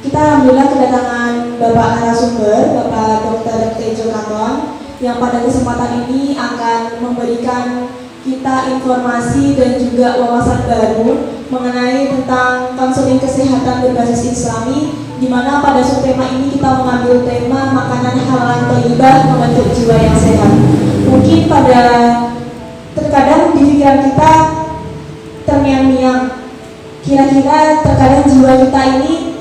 Kita alhamdulillah kedatangan Bapak narasumber, Bapak Dr. Tejo Katon, yang pada kesempatan ini akan memberikan kita informasi dan juga wawasan baru mengenai tentang konseling kesehatan berbasis Islami, di mana pada subtema ini kita mengambil tema makanan halal thayyibah membentuk jiwa yang sehat. Mungkin pada terkadang di pikiran kita terngiang-ngiang, kira-kira terkadang jiwa kita ini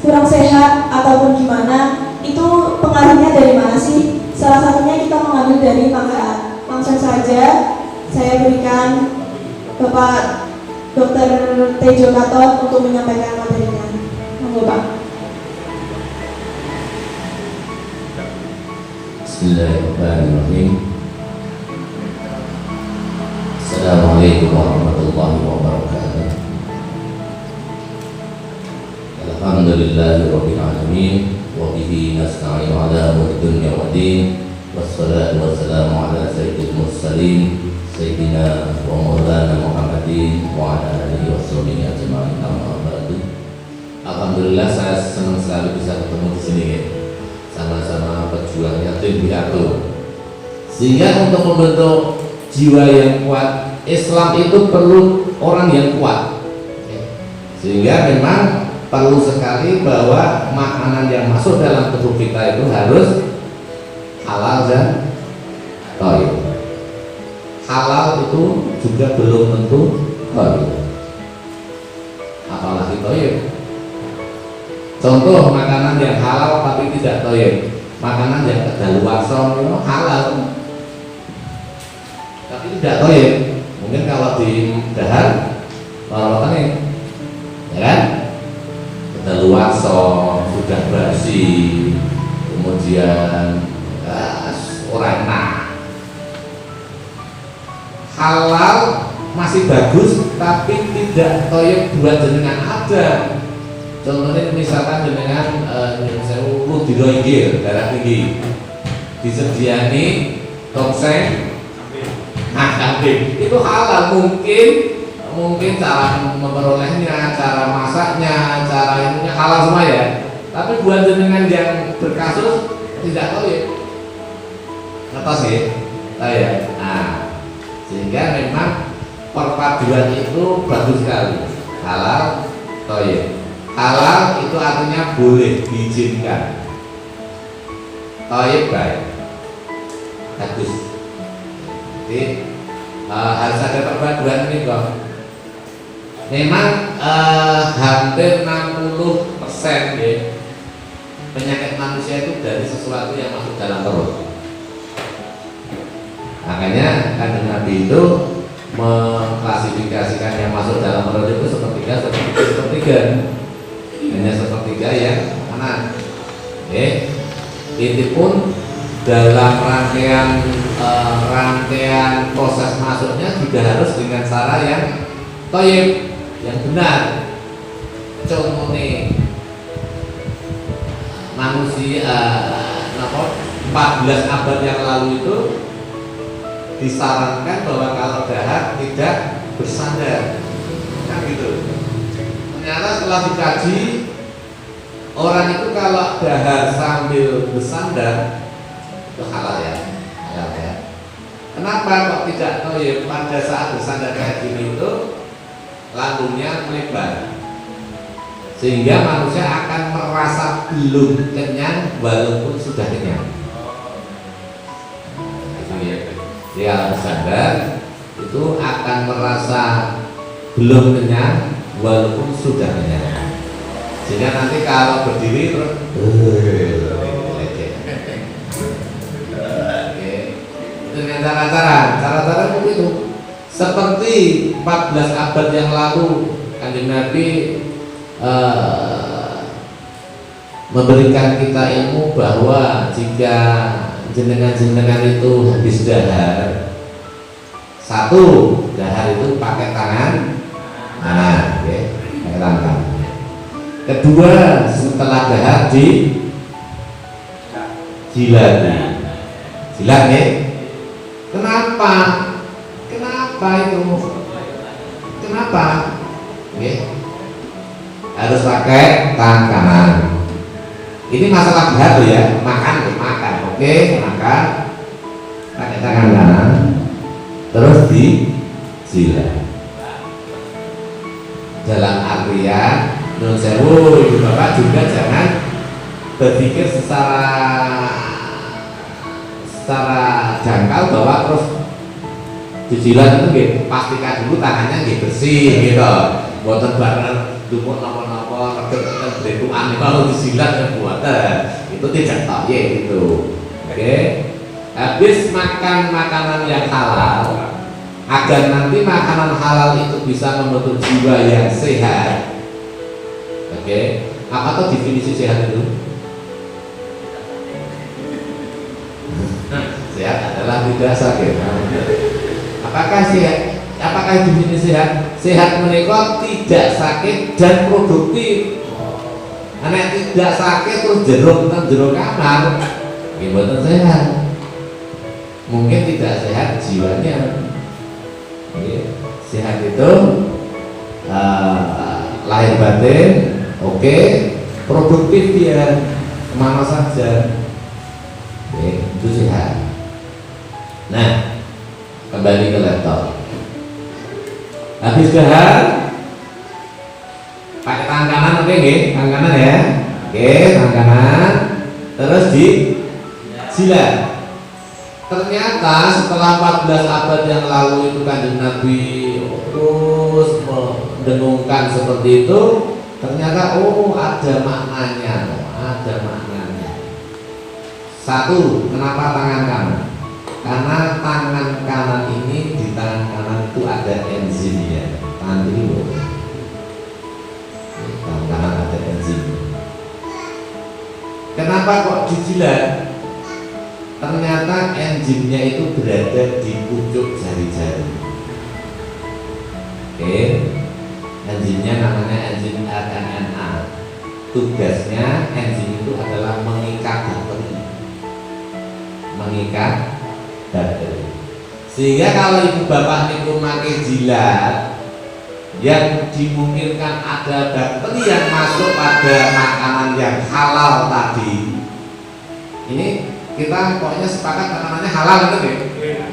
kurang sehat ataupun gimana, itu pengaruhnya dari mana sih? Salah satunya kita mengambil dari makanan. Langsung saja saya berikan Bapak Dr. Tejo Katon untuk menyampaikan materinya. Monggo Pak. Bismillahirrahmanirrahim. Assalamualaikum warahmatullahi wabarakatuh. Alhamdulillahirabbil alamin wa bihi nasta'inu ala umuri dunya waddin. Wassalatu wassalamu ala sayyidil mursalin sayyidina wa maulana Muhammadin wa ala alihi washabihi ajma'in. Amma ba'du. Alhamdulillah, saya senang sekali bisa ketemu di sini ya. Sama-sama pejuang yatim piatu. Sehingga untuk membentuk jiwa yang kuat, Islam itu perlu orang yang kuat. Sehingga memang perlu sekali bahwa makanan yang masuk dalam tubuh kita itu harus halal dan thayyib. Halal itu juga belum tentu thayyib, apalagi thayyib. Contoh makanan yang halal tapi tidak thayyib, makanan yang kadaluarsa itu halal tapi tidak thayyib. Mungkin kalau di dahar orang ini, ya kan, kadaluarsa sudah basi, kemudian orang enak. Halal masih bagus tapi tidak thayyib buat jenengan ada. Contohnya misalkan jenengan saya urut di roinggil darah tinggi, disediani tongseng, kambing, itu halal. Mungkin cara memperolehnya, cara masaknya, cara ininya halal semua ya. Tapi buat jenengan yang berkasus tidak tahu ya, ngertos ya, tahu ya. Nah, sehingga memang perpaduan itu bagus sekali, halal, thayyib. Halal itu artinya boleh, diizinkan. Thayyib baik, bagus. Jadi harus ada perpaduan ini kok. Memang hampir 60% ya, penyakit manusia itu dari sesuatu yang masuk dalam perut. Makanya Kanjeng Nabi itu mengklasifikasikan yang masuk dalam perut itu sepertiga, hanya sepertiga yang makanan. Itu pun dalam rangkaian proses masuknya juga harus dengan cara yang thayyib, yang benar. Contohnya manusia 14 abad yang lalu itu disarankan bahwa kalau dahar tidak bersandar, kan gitu. Ternyata setelah dikaji, orang itu kalau dahar sambil bersandar itu halal ya, halal ya. Kenapa kok tidak thayyib? Pada saat bersandar kayak gini itu lambungnya melebar, sehingga manusia akan merasa belum kenyang walaupun sudah kenyang. Itu ya. Dia bersandar itu akan merasa belum kenyang walaupun sudah kenyang. Sehingga nanti kalau berdiri terus dengan cara-cara begitu. Seperti 14 abad yang lalu Kanjeng Nabi memberikan kita ilmu bahwa jika jenengan itu habis dahar, satu, dahar itu pakai tangan kanan, pakai tangan kanan. Kedua, setelah dahar jilat ya. Kenapa itu? Kenapa? harus pakai tangan kanan. Ini masalah berat loh ya, makan, oke, makan pakai tangan kanan, terus dijilat. Dalam artian, nun sewu, ibu bapak juga jangan berpikir secara dangkal bahwa terus dijilat itu gitu, pastikan dulu tangannya gitu bersih gitu, buatan barang dukung nopo-nopo reget berituan kalau disilat ya buatan itu tidak tahu ya gitu. Oke, habis makan makanan yang halal, agar nanti makanan halal itu bisa membentuk jiwa yang sehat. Oke, apa tuh definisi sehat itu? Sehat adalah tidak sakit. Apakah sehat? Apakah definisi sehat? Sehat menikah tidak sakit dan produktif. Anak tidak sakit terus jeruk kamar, gimana sehat? Mungkin tidak sehat jiwanya. Sehat itu lahir batin, oke, produktif dia kemana saja, itu sehat. Nah, kembali ke laptop. Habis dahar pakai tangan kanan, oke nggih, tangan kanan ya, oke, tangan kanan, terus dijilat. Ternyata setelah 14 abad yang lalu itu Kanjeng Nabi terus mendengungkan seperti itu, ternyata ada maknanya, Satu, kenapa tangan kanan? Karena tangan kanan ini, di tangan kanan itu ada enzimnya. Tangan kiri boleh. Tangan kanan ada enzim. Kenapa kok dijilat? Ternyata enzimnya itu berada di pucuk jari-jari. Oke, enzimnya namanya enzim RNA. Tugasnya enzim itu adalah mengikat bakteri. Sehingga kalau ibu bapak niku pakai jilat yang dimungkinkan ada bakteri yang masuk pada makanan yang halal tadi, ini kita pokoknya sepakat makanannya halal gitu ya.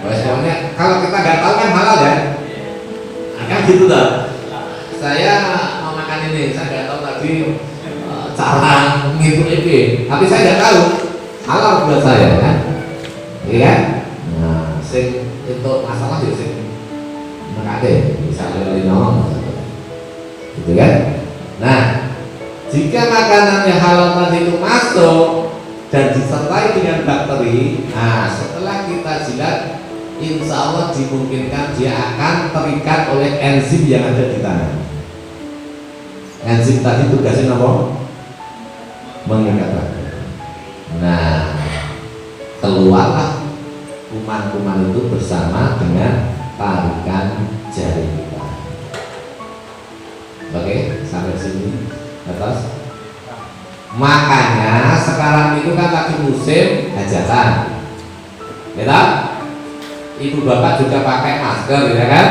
Pokoknya kalau kita nggak tahu kan halal ya, kan gitu loh. Saya mau makan ini, saya nggak tahu tadi cara ngitung ini, tapi saya nggak tahu halal buat saya kan, iya. Nah, sing itu masalah ya sing mengade bisa lele nyolong, gitu kan. Nah, jika makanan yang halal tadi itu masuk dan disertai dengan bakteri, nah setelah kita jilat, insya Allah dimungkinkan dia akan terikat oleh enzim yang ada di tangan. Enzim tadi tugasnya apa? Mengikat bakteri. Nah, keluarlah kuman-kuman itu bersama dengan tarikan jari kita. Oke, sampai sini atas. Makanya sekarang itu kan lagi musim hajatan, ya, ibu bapak juga pakai masker, ya kan?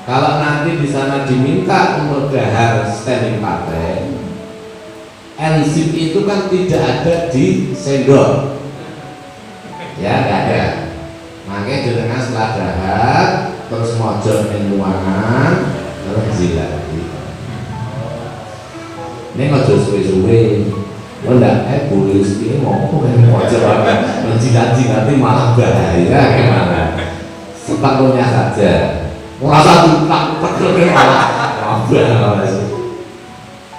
Kalau nanti di sana diminta umur dahar standing partai, enzim itu kan tidak ada di sendok, ya, nggak ada. Makanya dengan setelah dahar terus mojok di ruangan terus jilat. Ini ngojo suwe-suwe, enggak, boleh ini ngomong ngojo apa, menjilat-jilat malah bahaya gimana? Separuhnya saja, merasa tumpah malah bahaya.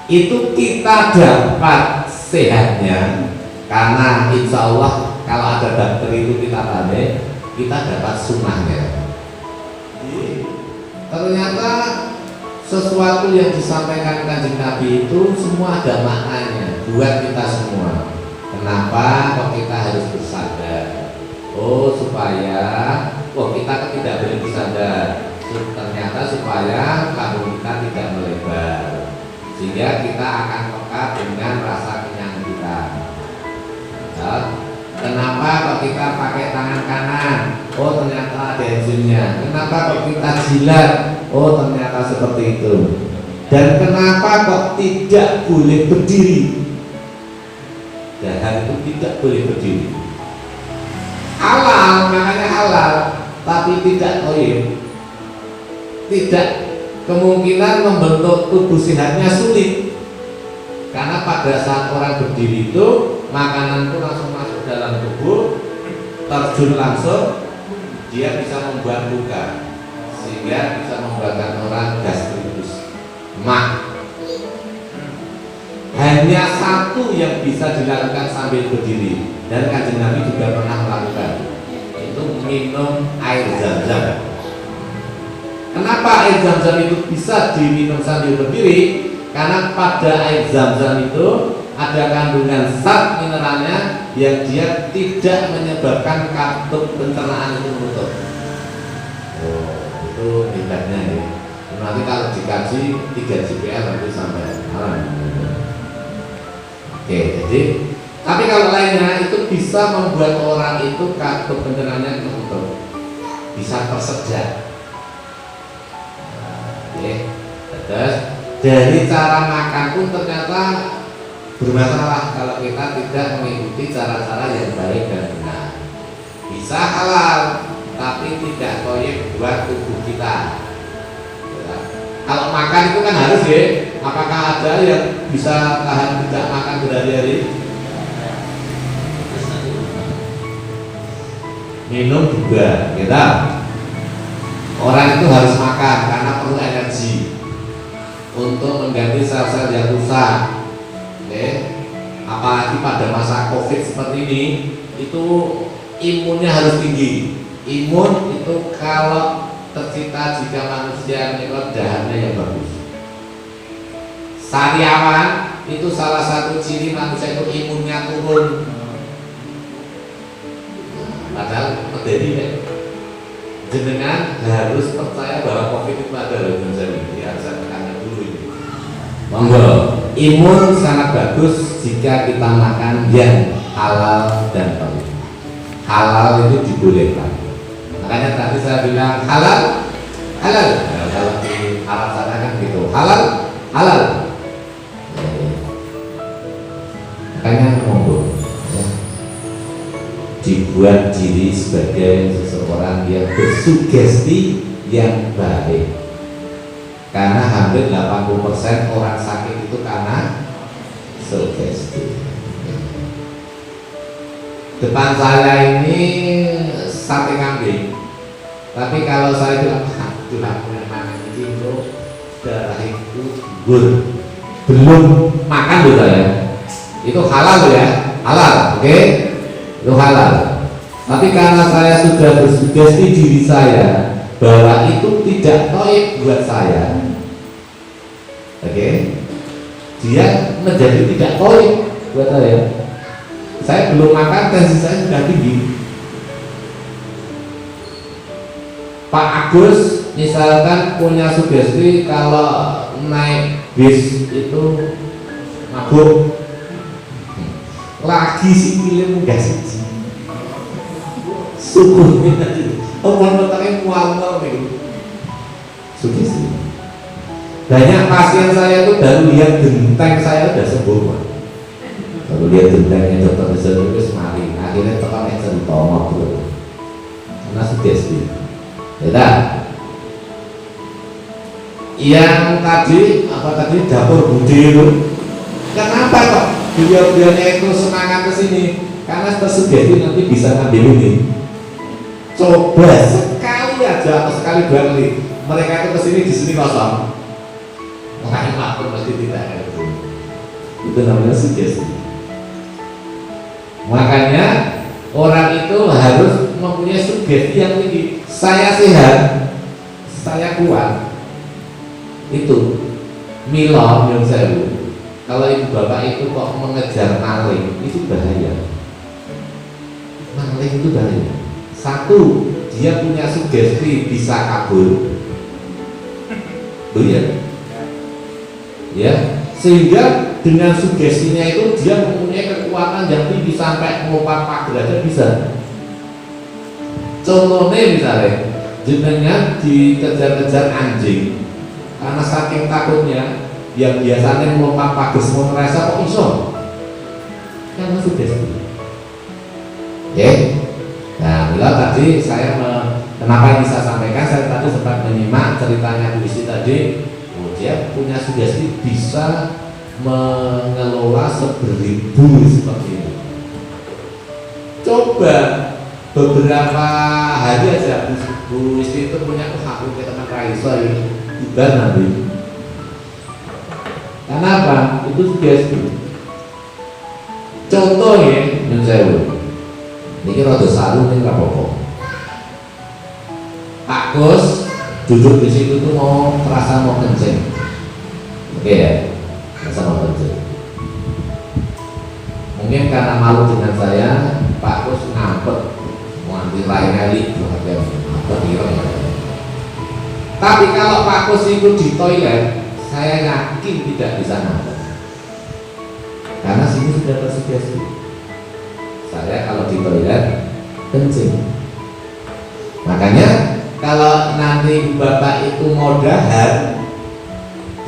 Itu kita dapat sehatnya, karena insya Allah kalau ada bakteri itu kita pandai, kita dapat sunnahnya. Ternyata sesuatu yang disampaikan Kanjeng Nabi itu semua ada maknanya buat kita semua. Kenapa kok kita harus bersadar? Oh, supaya kita tidak boleh bersadar. Ternyata supaya lambung kita tidak melebar, sehingga kita akan peka dengan rasa kenyang kita. Kenapa kok kita pakai tangan kanan? Oh, ternyata ada enzimnya. Kenapa kok kita jilat? Oh, ternyata seperti itu. Dan kenapa kok tidak boleh berdiri? Dahar itu tidak boleh berdiri. Halal, makanya halal, tapi tidak toyib. Tidak, kemungkinan membentuk tubuh sehatnya sulit. Karena pada saat orang berdiri itu makanan itu langsung masuk dalam tubuh, terjun langsung, dia bisa membuat luka, sehingga bisa membuatkan orang gastritis. Hanya satu yang bisa dilakukan sambil berdiri, dan Kanjeng Nabi juga pernah melakukan, itu minum air zam-zam. Kenapa air zam-zam itu bisa diminum sambil berdiri? Karena pada air zam-zam itu ada kandungan zat mineralnya yang dia tidak menyebabkan katup pencernaan itu menutup. Oh, itu hebatnya ya. Nanti kalau dikaji 3 GPL nanti sampai malam. Oke, jadi tapi kalau lainnya itu bisa membuat orang itu katup pencernaannya tertutup, bisa tersedak. Oke, terus dari cara makan pun ternyata bermasalah kalau kita tidak mengikuti cara-cara yang baik dan benar. Bisa halal, tapi tidak toyib buat tubuh kita. Kalau makan itu kan harus ya. Apakah ada yang bisa tahan tidak makan berhari-hari? Minum juga, kita. Orang itu harus makan karena perlu energi untuk mengganti sel-sel yang rusak. Oke. Apalagi pada masa COVID seperti ini, itu imunnya harus tinggi. Imun itu kalau tercipta jika manusia menyerap dahannya yang bagus. Sariawan itu salah satu ciri manusia itu imunnya turun. Padahal medeni ya. Jenengan harus percaya bahwa COVID itu ada loh ini. Harus tekankan dulu ini. Monggo, imun sangat bagus jika kita makan yang halal dan thayyib. Halal itu dibolehkan. Makanya tadi saya bilang halal, halal. Nah, kalau di Arab sana kan gitu, halal, halal. Makanya monggo ya, dibuat diri sebagai seseorang yang bersugesti yang baik. Karena hampir 80% orang sakit itu karena sugesti. Depan saya ini sate kambing. Tapi kalau saya bilang, aduh aku yang makan ini bro, darah itu belum makan loh saya. Itu halal ya, halal, oke? Itu halal. Tapi karena saya sudah bersugesti diri saya bahwa itu tidak toib buat saya, oke? Dia menjadi tidak toib buat saya. Saya belum makan, tensi saya sudah tinggi. Pak Agus misalkan punya sugesti kalau naik bis itu mabuk, lagi si film enggak sih sukunya omong tentang mual nih sugesti. Banyak pasien saya itu baru lihat genteng saya udah sembuh, baru lihat gentengnya dokter bisa terus mari akhirnya tekan yang cerita ngobrol karena sugesti ya. Yang tadi dapur budi itu kenapa kok beliau-beliaunya itu semangat ke sini? Karena tersugesti nanti bisa ngambil ini. Coba sekali aja atau sekali 2 kali mereka itu kesini, di sini kosong. Makanya makhluk pasti tidak ada. Itu namanya sugesti. Makanya orang itu harus mempunyai sugesti yang tinggi. Saya sehat, saya kuat. Itu milo yang saya buat. Kalau ibu bapak itu kok mengejar maling, itu bahaya. Maling itu bahaya. Satu, dia punya sugesti bisa kabur. Ya. Ya, sehingga dengan sugestinya itu dia mempunyai kekuatan yang tinggi sampai melompat pagar aja bisa. Contohnya misalnya, jenengan dikejar-kejar anjing, karena saking takutnya yang biasanya melompat pages mau ngerasa kok iso karena sugesti. Oke. Nah, bila tadi saya kenapa ini saya sampaikan, saya tadi sempat menyimak ceritanya Bu Isi tadi. Dia punya sugesti bisa mengelola 1000 seperti itu. Coba beberapa hari aja Bu Isi itu punya aku ke teman Raisa juga nanti. Kenapa? Itu sugesti. Contoh ya, menurut saya ini rada saru ini apa-apa. Pak Gus duduk di situ tuh mau terasa mau kencing. Oke ya, terasa mau kencing. Mungkin karena malu dengan saya, Pak Gus ngampet, mau ambil lainnya itu ada ngampet ireng. Tapi kalau Pak Gus itu di toilet, saya yakin tidak bisa ngampet. Karena sini sudah tersugesti. Saya kalau di toilet kencing. Makanya kalau nanti Bapak itu mau dahar,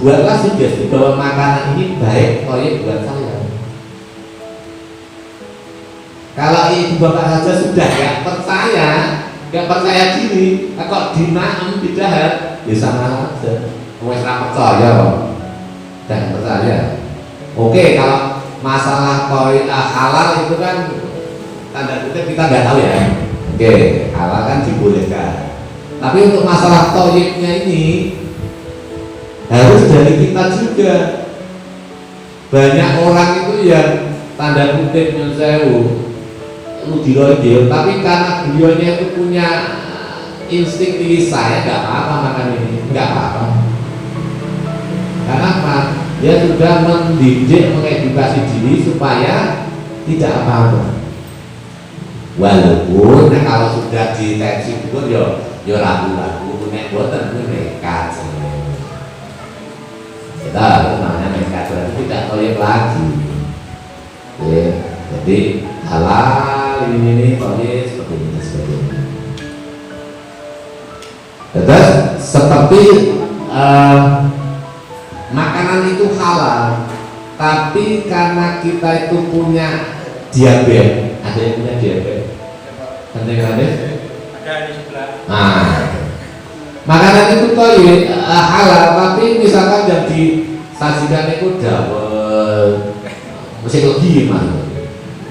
buatlah sugesti bahwa makanan ini baik toyib buat saya. Kalau ibu Bapak saja sudah nggak percaya diri, kok dinaem di dahar, ya sama aja. Wes ra percaya kok. Dan percaya. Oke, kalau masalah halal itu kan tanda kutip kita nggak tahu ya. Oke, halal kan dibolehkan. Tapi untuk masalah toyibnya ini harus dari kita juga. Banyak orang itu yang tanda kutip nyonsewu lu diroy, tapi karena beliaunya itu punya insting diri saya nggak apa-apa makan ini, nggak apa-apa. Karena apa? Dia sudah mendidik, mengedukasi diri supaya tidak apa-apa. Walaupun kalau sudah diteksi pun yo ragu-ragu nek boten nekat. Kita itu namanya nekat, berarti tidak toyib lagi. Oke, jadi halal ini toyib seperti ini. Terus seperti makanan itu halal, tapi karena kita itu punya diabetes, ada yang punya diabetes, penting ada di sebelah. Nah, makanan itu toyib halal, tapi misalkan yang disajikan itu dawet, mesti lebih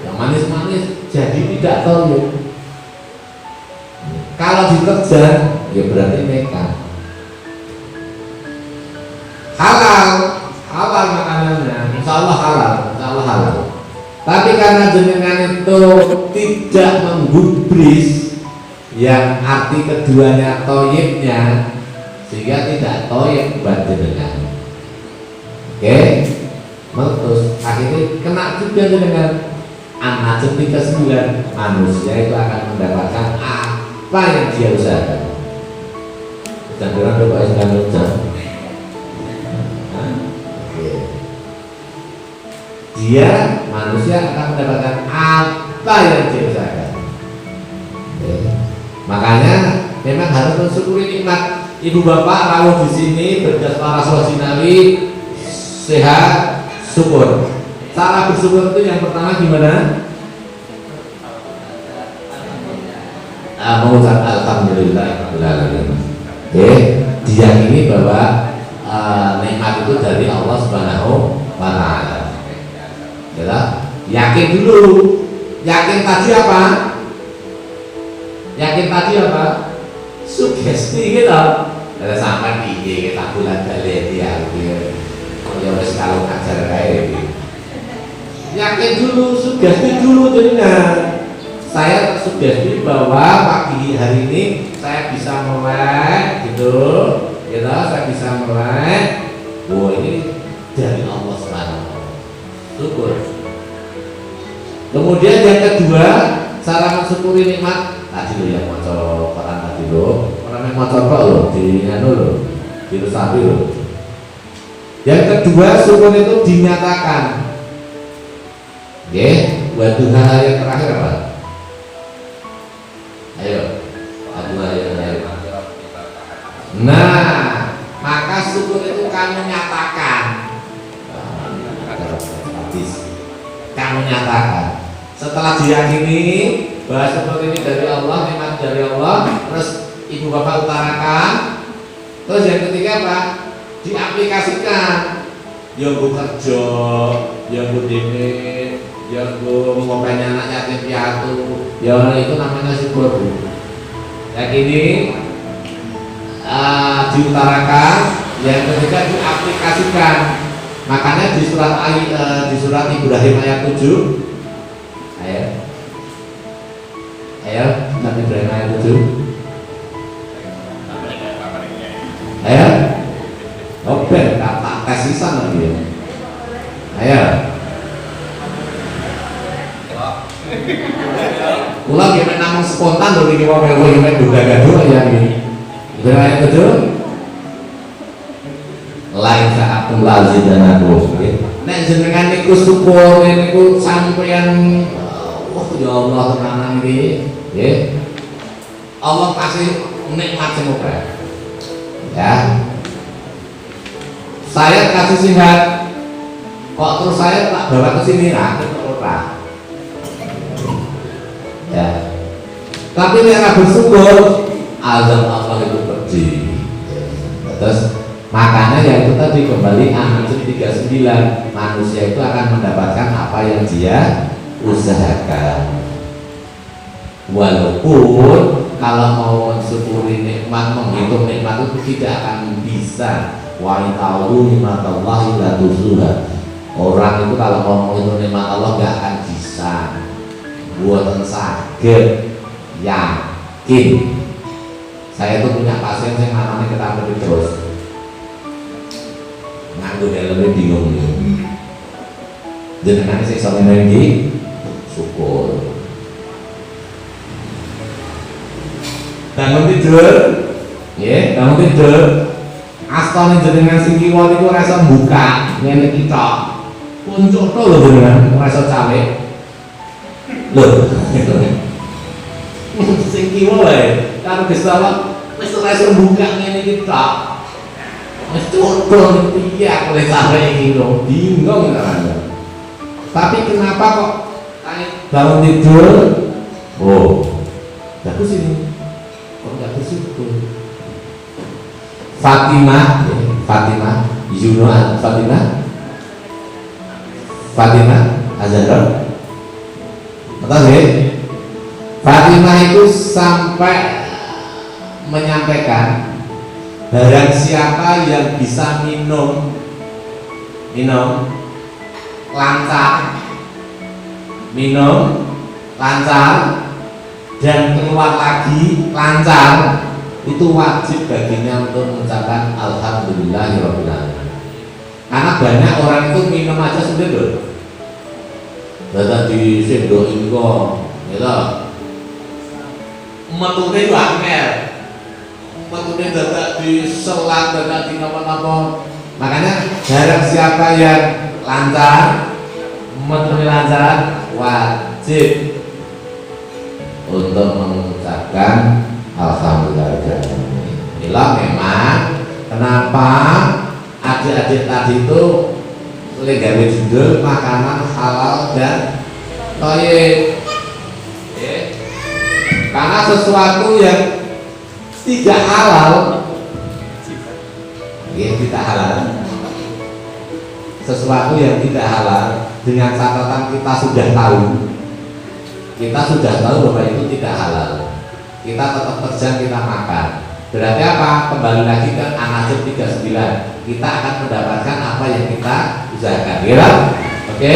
yang manis-manis, jadi tidak toyib. Kalau diterjang, ya berarti nekat. Halal makanannya, insya Allah halal. Tapi karena jenengan itu tidak menggubris yang arti keduanya toyibnya, sehingga tidak toyib buat jenengan. Oke, meletus akhirnya kena juga jenengan. Anak ketika 9 manusia itu akan mendapatkan apa yang dia usahakan. Dan orang coba yang dia manusia akan mendapatkan apa yang dia usahakan. Makanya memang harus mensyukuri nikmat. Ibu bapak rawuh di sini berdasarkan Rasul Sinawi sehat, syukur. Cara bersyukur itu yang pertama gimana? Mengucap alhamdulillah. Diyakini bahwa nikmat itu dari Allah Subhanahu wa Ta'ala. Yakin dulu. Yakin tadi apa? Sugesti gitu. Ada sampai piye kita bulan balik dia. Ya wis kalau ngajar kae. Yakin dulu, sugesti dulu jadinya. Saya sugesti bahwa pagi hari ini saya bisa melek gitu. Saya bisa melek. Oh ini dari Allah Subhanahu. Syukur. Kemudian yang kedua, cara mensyukuri nikmat tadi lo yang maca Quran tadi lo, orang yang maca kok lo di anu lo, diresapi lo. Yang kedua, syukur itu dinyatakan. Oke, buat Tuhan yang terakhir apa? Ayo, ayo. Nah, maka syukur itu kamu nyatakan. menyatakan. Setelah diyakini bahwa seperti ini dari Allah, nikmat dari Allah, terus ibu bapak utarakan. Terus yang ketiga apa? Diaplikasikan. Yang gue kerja, yang gue dene, yang gue ngopain anak yatim piatu, ya itu namanya syukur. Yakini, diutarakan. Yang ketiga diaplikasikan. Makanya di surat Ibrahim ayat 7. Ayo, Nabi Ibrahim ayat 7. Ayo. Oke, kata kasisan lagi. Ayo. Kula gimana namung spontan lho iki wong gimana gaduh ya ini. Ibrahim ayat 7. Lain saat lazim dan aku. Nek jenengan niku syukur niku sampeyan ya Allah tenanan iki, nggih. Allah kasih nikmat sing akeh. Ya. Saya kasih sehat. Kok terus saya tak bawa ke sini nah, ora. Ya. Tapi nek bersyukur, azab Allah itu pedih. Terus makanya ya itu tadi kembali An-Najm 39, manusia itu akan mendapatkan apa yang dia usahakan. Walaupun kalau mau mensyukuri nikmat, menghitung nikmat itu tidak akan bisa. Wa ta'alu nikmatallahi la tuzuha. Orang itu kalau mau menghitung nikmat Allah gak akan bisa. Buatan saged yakin. Saya tuh punya pasien yang namanya ketamper terus. Nganggo lebih bingung nih. Jenengan sing sampeyan iki syukur. Bangun tidur, ya, bangun tidur. Astane jenengan sing kiwa niku ora iso mbuka, ngene iki tok. Puncuk to lho jenengan, ora iso cawe. Lho. Sing kiwa wae, karo Gusti Allah wis ora iso mbuka ngene iki tok. Wis cukup piye aku le cawe iki lho, bingung kan. Tapi kenapa kok bangun tidur? Oh, bagus ini. Kok nggak bersyukur? Fatimah, Fatimah Azhar. Betul ya? Fatimah itu sampai menyampaikan barang siapa yang bisa minum lancar dan keluar lagi lancar, itu wajib baginya untuk mengucapkan alhamdulillahirabbil alamin. Karena banyak orang itu minum aja sudah loh. Data di sendok ini kok, gitu. Metune itu angel. Metune data di selang, data di apa-apa. Makanya barang siapa yang lancar, metune lancar, wajib untuk mengucapkan alhamdulillah. Inilah memang kenapa adik-adik tadi itu gawe judul makanan halal dan thayyib. Karena sesuatu yang tidak halal, tidak halal. Sesuatu yang tidak halal dengan catatan kita sudah tahu bahwa itu tidak halal. Kita tetap terjang, kita makan. Berarti apa? Kembali lagi ke An-Najm 39. Kita akan mendapatkan apa yang kita usahakan. Ya? Oke?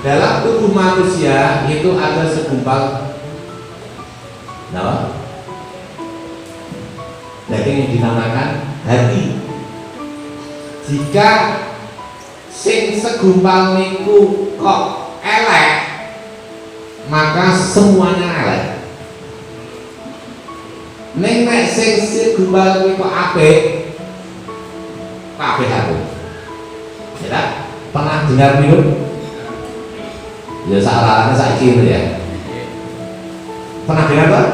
Dalam tubuh manusia itu ada segumpal daging yang dinamakan hati. Jika sing segumpal niku kok elek, maka semuanya elek. Nek sing segumpal niku apik, kabeh apik. Ya, pernah dengar minum? Ya salah saiki ya. Pernah dengar Pak?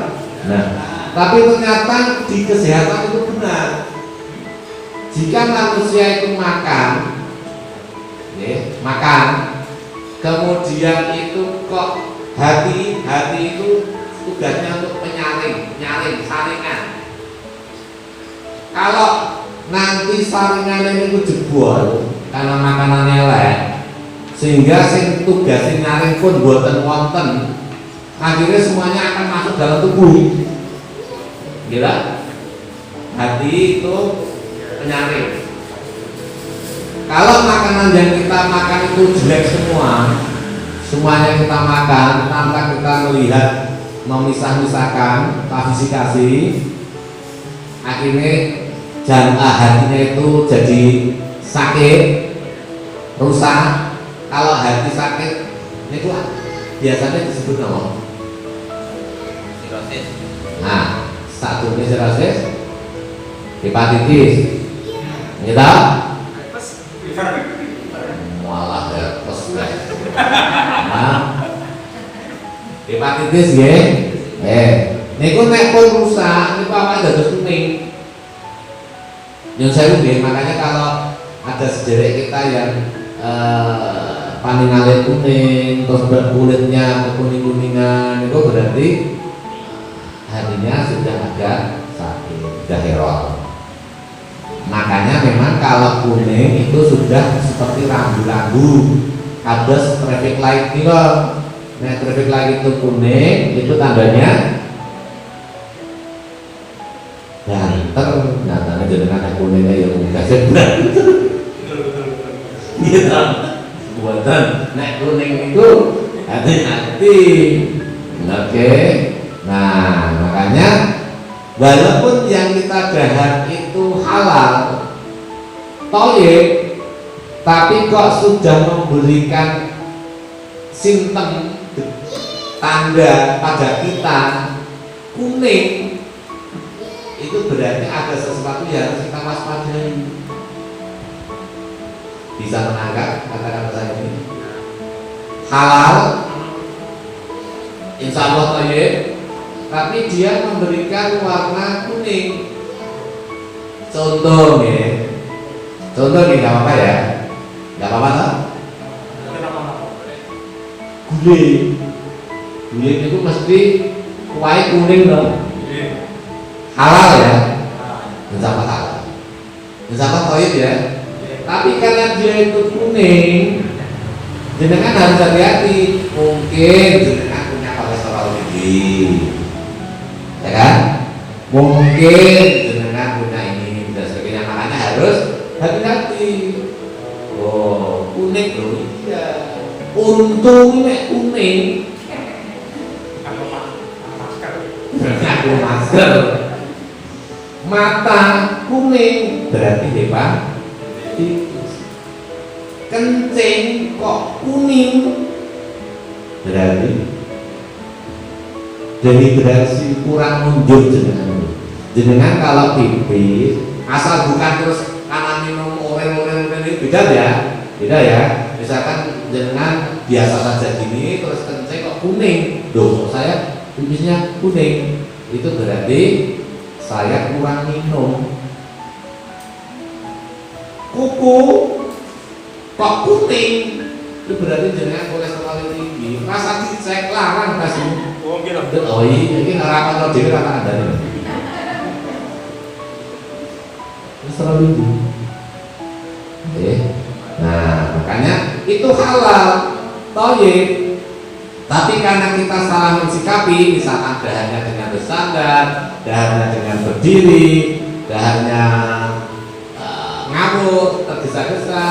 Nah, tapi ternyata di kesehatan itu benar. Jika manusia itu makan, Kemudian itu kok hati itu tugasnya untuk nyaring, saringan. Kalau nanti saringannya itu jebol karena makanan elek, sehingga sing tugasin nyaring pun buatan wonten, akhirnya semuanya akan masuk dalam tubuh. Gila? Hati itu penyaring. Kalau makanan yang kita makan itu jelek semuanya kita makan tanpa kita melihat, memisah-misahkan, klasifikasi, akhirnya hatinya itu jadi sakit, rusak. Kalau hati sakit, itu biasanya disebut apa? Sirosis. Nah, satu ini sirosis, hepatitis, gitu? Malah herpes. Nah, hepatitis ya. Niku nek pun rusak, niku awake dados kuning. Yang saya nggih, makanya kalau ada sederek kita yang paningan kuning, terus kulitnya kekuning-kuningan, itu berarti hatinya sudah agak sakit, sudah herol. Makanya memang kalau kuning itu sudah seperti rambu-rambu, ada traffic light nih loh. Nah, traffic light itu kuning, itu tandanya banter. Nah, tanda jenengan kuningnya yang kasih banter. Gitu. Buatan naik kuning itu hati-hati. Oke. Nah, makanya walaupun yang kita dahar itu halal, thayyib, tapi kok sudah memberikan simptom tanda pada kita kuning, itu berarti ada sesuatu yang harus kita waspadai. Bisa menangkap kata-kata saya ini? Halal, insya Allah thayyib, tapi dia memberikan warna kuning. Contoh nih, nggak apa-apa ya, nggak apa-apa toh? Gulai itu mesti kuai kuning dong. Halal ya, insya Allah halal, insya Allah thayyib ya. Tapi karena dia itu kuning, jenengan harus hati-hati. Mungkin jenengan punya kolesterol tinggi, ya kan? Mungkin jenengan punya ini dan sebagainya, makanya harus hati-hati. Oh, kuning loh, iya. Untung ini kuning. Aku masker. Mata kuning berarti hebat. Kencing kok kuning, berarti dehidrasi, kurang mundur jenengan kalau pipis asal bukan terus kanan minum oren ini beda ya. Misalkan jenengan biasa saja gini terus kencing kok kuning, loh saya pipisnya kuning, itu berarti saya kurang minum. Kuku kok kuning, itu berarti jenengan kolesterol tinggi. Rasa dicek larang kasih. Oh iya, ini harapan lo dewi rata ada nih. Kolesterol tinggi. Oke. Nah, makanya itu halal, thayyib. Tapi karena kita salah mensikapi, misalkan dahannya dengan bersandar, dahannya dengan berdiri, dahannya ngabuk, tergesa-gesa,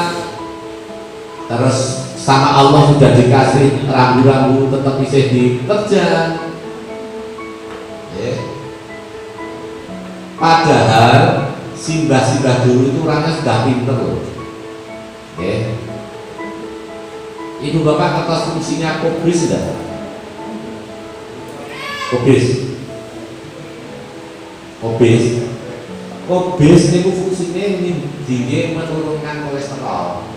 terus sama Allah sudah dikasih rambu-rambu tetap bisa diterjang. Padahal simbah-simbah dulu itu orangnya sudah pinter loh. Ibu bapak atas fungsinya kubis sudah. Kubis itu fungsinya ini menurunkan kolesterol.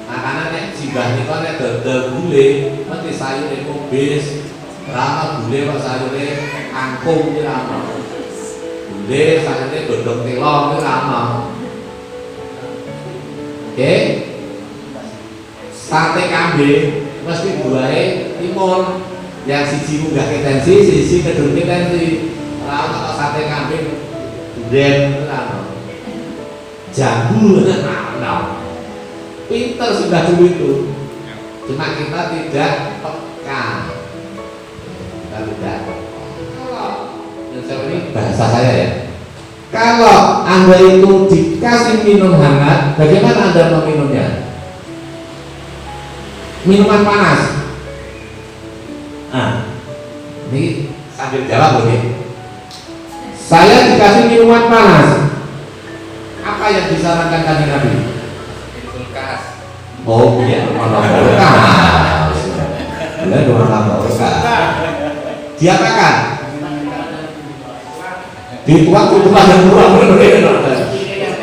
Makanya nek simbah nika nek dodol gule mesti sayure kubis, rama gule kok sayure kangkung iki rama. Gule sayure godhong telo iki rama. Oke. Sate kambing mesti duae timun. Yang siji munggah ketensi, siji kedul ketensi. Ora ono sate kambing duren ora. Jambu nah. Pinter sudah dulu itu. Cuma kita tidak peka. Kita tidak. Kalau ini bahasa saya ya. Kalau Anda itu dikasih minum hangat, bagaimana Anda meminumnya? Minuman panas. Nah, ini sambil jawab begini. Saya dikasih minuman panas. Apa yang disarankan Kanjeng Nabi? Kulkas. Oh iya, mana kulkas. Bila mana kulkas. Diapakan? Dituang kutulah yang kurang.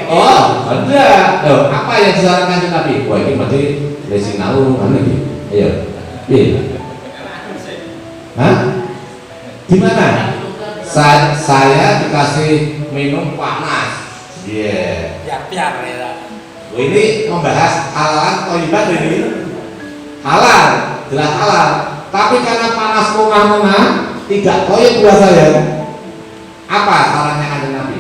Oh, ada. Oh, apa yang disarankan Kanjeng Nabi? Wah, ini berarti lesinau mana ini? Ayo. Iya. Hah? Gimana? Saya dikasih minum panas. Iya. Biar ya. Ini membahas halal atau ibadah ini. Halal, jelas halal. Tapi karena panas mengah-mengah, tidak toyib buat saya. Apa salahnya Kanjeng Nabi?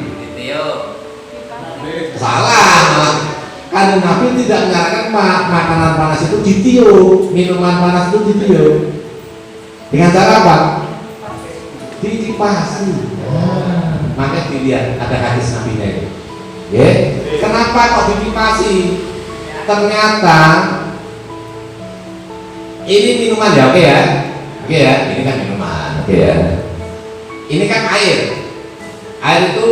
Salah. Kanjeng Nabi tidak menyarankan makanan panas itu ditiup, minuman panas itu ditiup. Dengan cara apa? Dikipasi. Makanya dilihat ada hadis Nabi-nya itu. Ya, kenapa kok dikipasi? Ternyata ini minuman ya, oke ya, oke ya, ini kan minuman, oke ya. Ini kan air. Air itu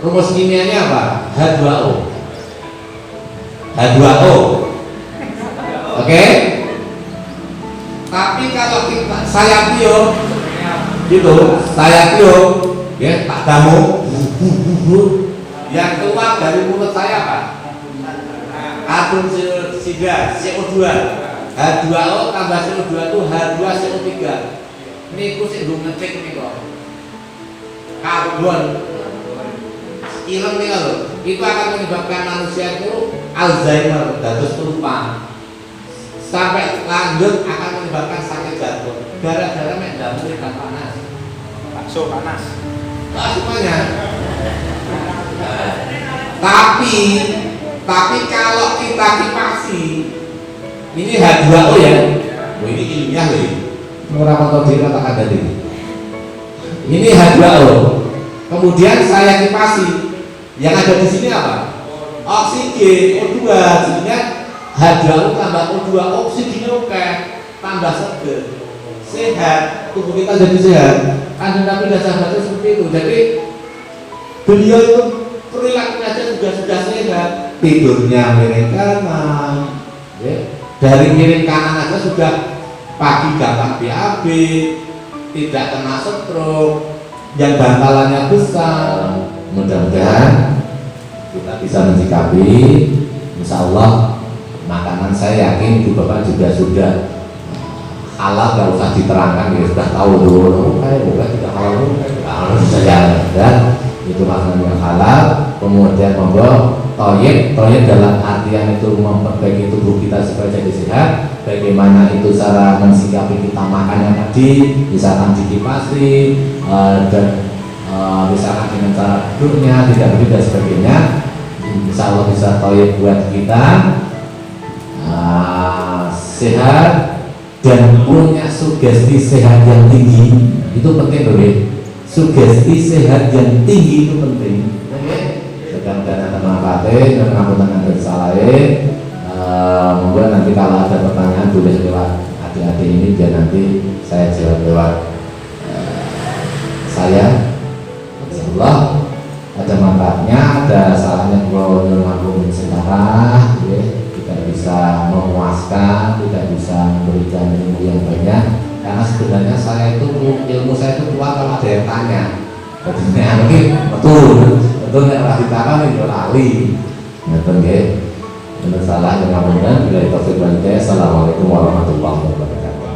rumus kimianya apa? H2O. H2O. Oke? Tapi kalau saya tiup gitu, saya tiup ya, tak damu yang keluar dari mulut saya apa? Karbon dioksida, CO2. H2O tambah CO2 itu H2CO3. Ini aku sih belum ngecek nih kok. Karbon ilmu nih loh, itu akan menyebabkan manusia itu Alzheimer, dados lupa. Sampai lanjut akan menyebabkan sakit jantung. Gara-gara mendamu ikan panas. Bakso panas. Nah, semuanya. Tapi kalau kita kipasi, ini H2O ya. Oh, ini ilmiah loh. Murah atau dia katakan tadi. Ini H2O. Kemudian saya kipasi. Yang ada di sini apa? Oksigen, O2. Jadinya H2O tambah O2, oksigennya oke, tambah seger, sehat, tubuh kita jadi sehat. Kanjeng Nabi dan sahabatnya seperti itu. Jadi beliau itu perilakunya aja sudah sehat, tidurnya miring kanan, ya. Dari miring kanan aja sudah pagi gampang BAB, tidak kena stroke, yang bantalannya besar. Mudah-mudahan kita bisa mensikapi, insya Allah makanan saya yakin ibu bapak juga sudah halal, gak usah diterangkan, ya sudah tahu dulu. Bukan tidak halal, kalau saya dan itu makanan yang halal. Kemudian monggo toyib dalam artian itu memperbaiki tubuh kita supaya jadi sehat. Bagaimana itu cara mensikapi kita makan yang tadi, misalkan dikipasi dan misalkan dengan cara duduknya tidak begitu dan sebagainya. Insya Allah bisa toyib buat kita sehat dan punya sugesti sehat yang tinggi. Itu penting loh ya. Sugesti sehat yang tinggi itu penting. Sedang-sedang manfaatnya dan pengampunan dari salahnya. Monggo nanti kalau ada pertanyaan boleh lewat adik-adik ini, biar nanti saya jawab lewat saya. Insyaallah ada manfaatnya, ada salahnya kalau nyuruh sejarah, ya, tidak bisa memuaskan, tidak bisa memberikan ilmu yang banyak. Karena sebenarnya saya itu ilmu saya itu keluar kalau ada yang tanya. Jadi ini betul yang ditanya ini lali. Betul ya. Benar salah yang ngapunten. Bila itu firman. Assalamualaikum warahmatullahi wabarakatuh.